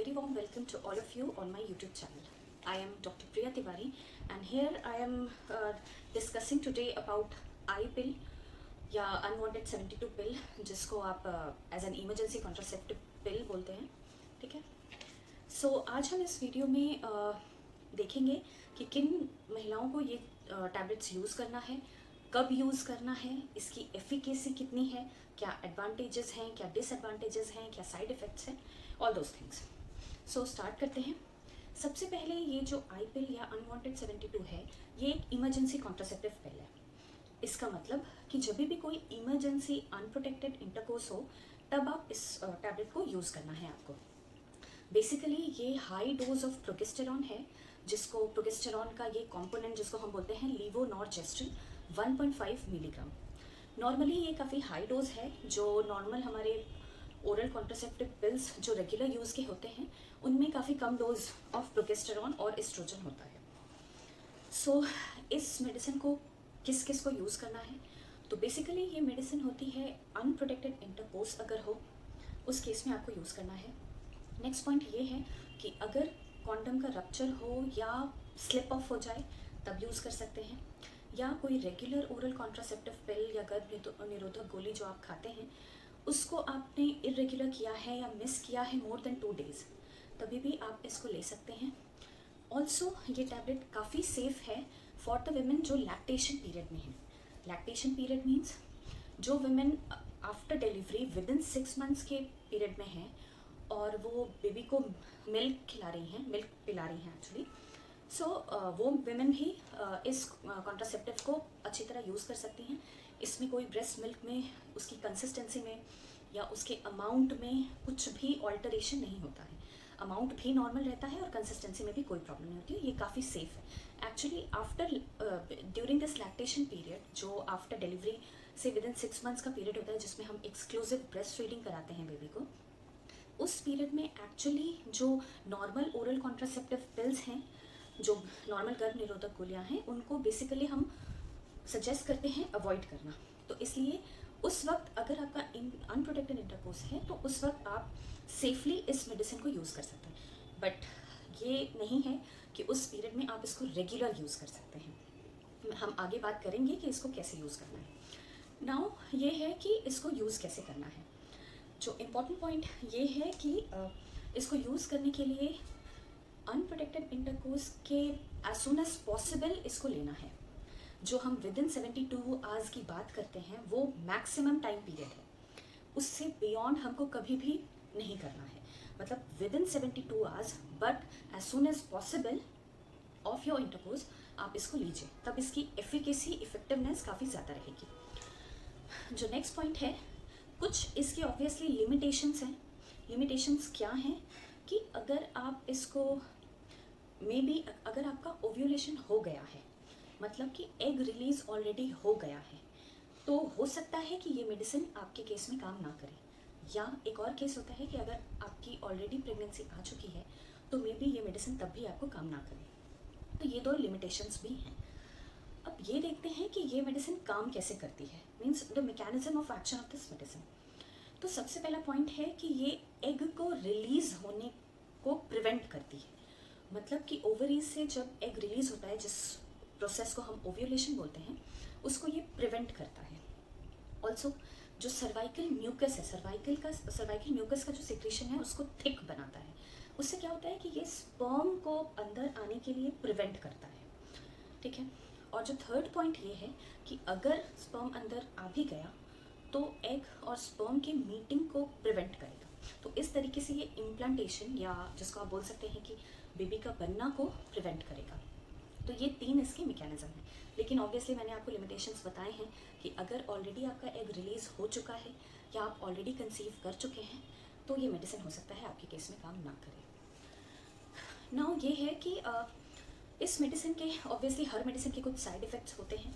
very warm welcome to all of you on my YouTube channel. I am Dr. Priya Tiwari and here I am discussing today about I pill या unwanted 72 pill जिसको आप as an emergency contraceptive pill बोलते हैं. ठीक है. सो आज हम इस वीडियो में देखेंगे कि किन महिलाओं को ये टैबलेट्स यूज़ करना है, कब यूज़ करना है, इसकी एफिकेसी कितनी है, क्या एडवांटेजेस हैं, क्या डिसएडवांटेजेस हैं, क्या साइड इफ़ेक्ट्स हैं, all those things. So start करते हैं. सबसे पहले ये जो आई पिल या अनवांटेड 72 है, ये एक इमरजेंसी कॉन्ट्रासेप्टिव पिल है. इसका मतलब कि जब भी कोई इमरजेंसी अनप्रोटेक्टेड इंटरकोर्स हो तब आप इस टैबलेट को यूज़ करना है आपको. बेसिकली ये हाई डोज ऑफ प्रोगेस्टेरॉन है, जिसको प्रोगेस्टेरॉन का ये कंपोनेंट जिसको हम बोलते हैं लीवोनॉर्जेस्ट्रिन 1.5 मिलीग्राम. नॉर्मली ये काफ़ी हाई डोज है. जो नॉर्मल हमारे ओरल कॉन्ट्रासेप्टिव पिल्स जो रेगुलर यूज़ के होते हैं उनमें काफ़ी कम डोज ऑफ प्रोगेस्टेरॉन और एस्ट्रोजन होता है. सो इस मेडिसिन को किस किस को यूज़ करना है, तो बेसिकली ये मेडिसिन होती है अनप्रोटेक्टेड इंटरकोर्स अगर हो उस केस में आपको यूज़ करना है. नेक्स्ट पॉइंट ये है कि अगर कॉन्डम का रप्चर हो या स्लिप ऑफ हो जाए तब यूज़ कर सकते हैं, या कोई रेगुलर ओरल कॉन्ट्रासेप्टिव पिल या गर्भ निरोधक गोली जो आप खाते हैं उसको आपने इरेगुलर किया है या मिस किया है मोर देन 2 डेज़, तभी भी आप इसको ले सकते हैं. ऑल्सो ये टैबलेट काफ़ी सेफ़ है फॉर द वेमेन जो लैक्टेशन पीरियड में है. लैक्टेशन पीरियड मीन्स जो women after delivery with in 6 months के पीरियड में हैं और वो बेबी को मिल्क खिला रही हैं, मिल्क पिला रही हैं एक्चुअली. सो वो वेमेन भी इस कॉन्ट्रासेप्टिव को अच्छी तरह यूज़ कर सकती हैं. इसमें कोई ब्रेस्ट मिल्क में उसकी कंसिस्टेंसी में या उसके अमाउंट में कुछ भी ऑल्टरेशन नहीं होता है. अमाउंट भी नॉर्मल रहता है और कंसिस्टेंसी में भी कोई प्रॉब्लम नहीं होती है. ये काफ़ी सेफ़ है actually. After during this lactation period जो आफ्टर डिलीवरी से विद इन 6 मंथ्स का पीरियड होता है जिसमें हम एक्सक्लूसिव ब्रेस्ट फीडिंग कराते हैं बेबी को, उस पीरियड में एक्चुअली जो नॉर्मल ओरल कॉन्ट्रासेप्टिव पिल्स हैं, जो नॉर्मल गर्भ निरोधक गोलियाँ हैं, उनको बेसिकली हम सजेस्ट करते हैं अवॉइड करना. तो इसलिए उस वक्त अगर आपका अनप्रोटेक्टेड इंटरकोर्स है तो उस वक्त आप सेफली इस मेडिसिन को यूज़ कर सकते हैं. बट ये नहीं है कि उस पीरियड में आप इसको रेगुलर यूज़ कर सकते हैं. हम आगे बात करेंगे कि इसको कैसे यूज़ करना है. नाउ ये है कि इसको यूज़ कैसे करना है. जो इम्पॉर्टेंट पॉइंट ये है कि इसको यूज़ करने के लिए अनप्रोटेक्टेड इंटरकोर्स के एज सुन एज पॉसिबल इसको लेना है. जो हम विद इन 72 आवर्स की बात करते हैं वो मैक्सिमम टाइम पीरियड है. उससे बियॉन्ड हमको कभी भी नहीं करना है. मतलब within 72 hours but as soon as possible of your intercourse आप इसको लीजिए, तब इसकी एफिकेसी इफेक्टिवनेस काफ़ी ज़्यादा रहेगी. जो नेक्स्ट पॉइंट है, कुछ इसके ऑब्वियसली लिमिटेशंस हैं. लिमिटेशंस क्या हैं कि अगर आप इसको अगर आपका ओव्यूलेशन हो गया है, मतलब कि एग रिलीज ऑलरेडी हो गया है, तो हो सकता है कि ये मेडिसिन आपके केस में काम ना करे. या एक और केस होता है कि अगर आपकी ऑलरेडी प्रेगनेंसी आ चुकी है तो मे बी ये मेडिसिन तब भी आपको काम ना करे. तो ये 2 लिमिटेशंस भी हैं. अब ये देखते हैं कि ये मेडिसिन काम कैसे करती है, means the mechanism of action of this medicine. तो सबसे पहला पॉइंट है कि ये एग को रिलीज़ होने को प्रिवेंट करती है. मतलब कि ओवरीज से जब एग रिलीज़ होता है, जिस प्रोसेस को हम ओव्यूलेशन बोलते हैं, उसको ये प्रिवेंट करता है. ऑल्सो जो सर्वाइकल म्यूकस है, सर्वाइकल म्यूकस का जो सिक्रेशन है उसको थिक बनाता है. उससे क्या होता है कि ये स्पर्म को अंदर आने के लिए प्रिवेंट करता है. ठीक है. और जो थर्ड पॉइंट ये है कि अगर स्पर्म अंदर आ भी गया तो एग और स्पर्म के मीटिंग को प्रिवेंट करेगा. तो इस तरीके से ये इम्प्लांटेशन या जिसको आप बोल सकते हैं कि बेबी का बनना को प्रिवेंट करेगा. तो ये 3 इसके मैकेनिज्म हैं. लेकिन ऑब्वियसली मैंने आपको लिमिटेशंस बताए हैं कि अगर ऑलरेडी आपका एग रिलीज़ हो चुका है या आप ऑलरेडी कंसीव कर चुके हैं तो ये मेडिसिन हो सकता है आपके केस में काम ना करे. नाउ ये है कि इस मेडिसिन के ऑब्वियसली हर मेडिसिन के कुछ साइड इफ़ेक्ट्स होते हैं.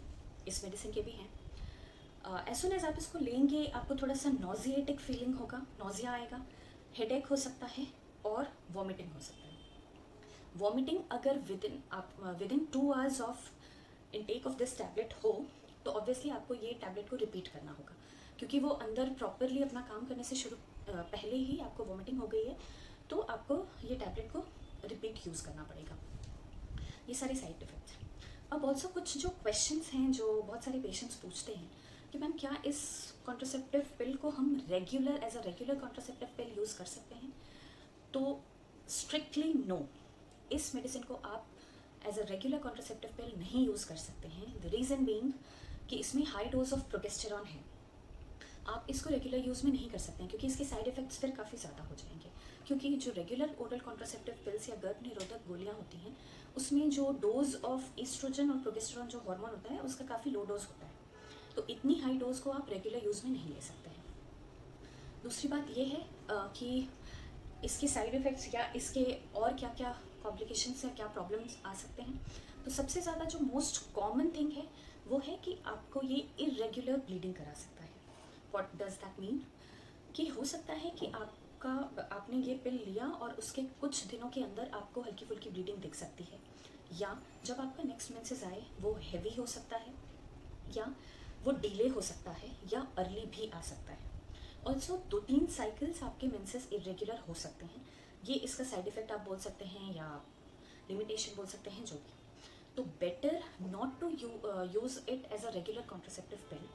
इस मेडिसिन के भी हैं. एज सुन एज आप इसको लेंगे आपको थोड़ा सा नॉजिएटिक फीलिंग होगा, नॉजिया आएगा, हेडेक हो सकता है और वॉमिटिंग हो सकता है. वॉमिटिंग अगर with in 2 hours of intake of this tablet हो तो ऑब्वियसली आपको ये टैबलेट को रिपीट करना होगा, क्योंकि वो अंदर प्रॉपरली अपना काम करने से पहले ही आपको वॉमिटिंग हो गई है तो आपको ये टैबलेट को रिपीट यूज़ करना पड़ेगा। ये सारे साइड इफ़ेक्ट्स हैं। अब ऑल्सो कुछ जो क्वेश्चंस हैं जो बहुत सारे पेशेंट्स पूछते हैं कि मैम क्या इस कॉन्ट्रासेप्टिव पिल को हम regular as a regular contraceptive pill use कर सकते हैं? तो स्ट्रिक्टली नो, इस मेडिसिन को आप as a regular contraceptive pill नहीं यूज़ कर सकते हैं। द रीज़न बीइंग कि इसमें हाई डोज ऑफ प्रोजेस्टेरॉन है। आप इसको रेगुलर यूज़ में नहीं कर सकते हैं क्योंकि इसके साइड इफ़ेक्ट्स फिर काफ़ी ज़्यादा हो जाएंगे। क्योंकि जो रेगुलर ओरल कॉन्ट्रासेप्टिव पिल्स या गर्भ निरोधक गोलियाँ होती हैं उसमें जो डोज ऑफ ईस्ट्रोजन और प्रोजेस्टेरॉन जो हार्मोन होता है उसका काफ़ी लो डोज होता है, तो इतनी हाई डोज को आप रेगुलर यूज़ में नहीं ले सकते हैं। दूसरी बात ये है कि इसके साइड इफ़ेक्ट्स या इसके और क्या क्या कॉम्प्लिकेशंस या क्या प्रॉब्लम्स आ सकते हैं। तो सबसे ज़्यादा जो मोस्ट कॉमन थिंग है वो है कि आपको ये इरेगुलर ब्लीडिंग करा सकता है। What does that mean? कि हो सकता है कि आपने ये पिल लिया और उसके कुछ दिनों के अंदर आपको हल्की फुल्की ब्लीडिंग दिख सकती है, या जब आपका नेक्स्ट मेंसेस आए वो हैवी हो सकता है, या वो डिले हो सकता है, या अर्ली भी आ सकता है। ऑल्सो 2-3 साइकिल्स आपके मेंसेस इरेगुलर हो सकते हैं। ये इसका साइड इफ़ेक्ट आप बोल सकते हैं या लिमिटेशन बोल सकते हैं, जो भी। तो better not to use it as a regular contraceptive pill,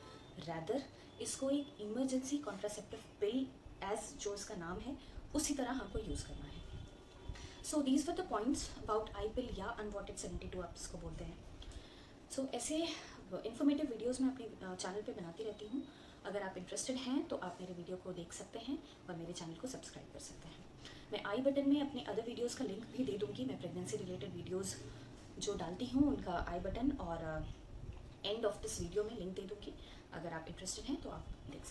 rather इसको एक इमरजेंसी कॉन्ट्रासेप्टिव पिल एज जो इसका नाम है उसी तरह हमको यूज़ करना है। So these were the points about I pill या अनवांटेड 72 आप इसको बोलते हैं। सो ऐसे इन्फॉर्मेटिव वीडियोस मैं अपने चैनल पे बनाती रहती हूँ। अगर आप इंटरेस्टेड हैं तो आप मेरे वीडियो को देख सकते हैं और मेरे चैनल को सब्सक्राइब कर सकते हैं। मैं आई बटन में अपने अदर वीडियोस का लिंक भी दे दूँगी। मैं प्रेगनेंसी रिलेटेड वीडियोस जो डालती हूँ उनका आई बटन और एंड ऑफ दिस वीडियो में लिंक दे दूँगी। अगर आप इंटरेस्टेड हैं तो आप देख सकते हैं।